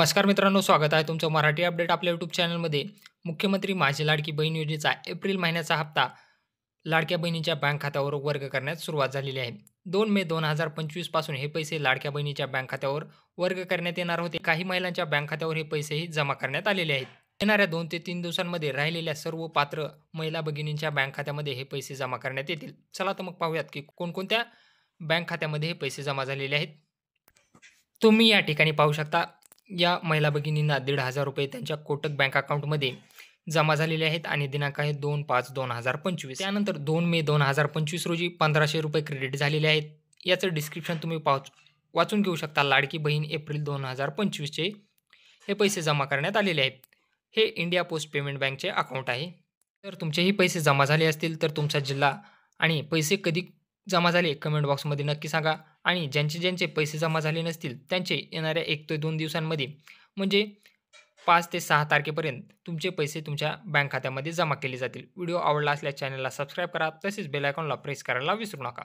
नमस्कार मित्रांनो, स्वागत आहे तुमचं मराठी अपडेट आपल्या यूट्यूब चॅनलमध्ये. मुख्यमंत्री माझी लाडकी बहीण योजनेचा एप्रिल महिन्याचा हप्ता लाडक्या बहिणीच्या बँक खात्यावर वर्ग करण्यास सुरुवात झालेली आहे. 2 मे 2025 पासून हे पैसे लाडक्या बहिणीच्या बँक खात्यावर वर्ग करण्यात येणार होते. काही महिलांच्या बँक खात्यावर हे पैसेही जमा करण्यात आलेले आहेत. येणाऱ्या 2 ते 3 दिवसांमध्ये राहिलेल्या सर्व पात्र महिला भगिनींच्या बँक खात्यामध्ये हे पैसे जमा करण्यात येतील. चला तर मग पाहूयात की कोणकोणत्या बँक खात्यामध्ये हे पैसे जमा झालेले आहेत. तुम्ही या ठिकाणी पाहू शकता, या महिला भगिनींना ₹1,500 त्यांच्या कोटक बँक अकाउंटमध्ये जमा झालेले आहेत आणि दिनांक आहे 2/5/2025. त्यानंतर 2 मे 2025 रोजी ₹1,500 क्रेडिट झालेले आहेत. याचं डिस्क्रिप्शन तुम्ही वाचून घेऊ शकता. लाडकी बहीण एप्रिल 2025चे हे पैसे जमा करण्यात आलेले आहेत. हे इंडिया पोस्ट पेमेंट बँकचे अकाउंट आहे. जर तुमचेही पैसे जमा झाले असतील तर तुमचा जिल्हा आणि पैसे कधी जमा झाले कमेंट बॉक्समध्ये नक्की सांगा. आणि ज्यांचे पैसे जमा झाले नसतील त्यांचे येणाऱ्या 1 ते 2 दिवसांमध्ये म्हणजे 5 ते 6 तारखेपर्यंत तुमचे पैसे तुमच्या बँक खात्यामध्ये जमा केले जातील. व्हिडिओ आवडला असल्यास चॅनलला सबस्क्राईब करा. तसेच बेल आयकॉनला प्रेस करायला विसरू नका.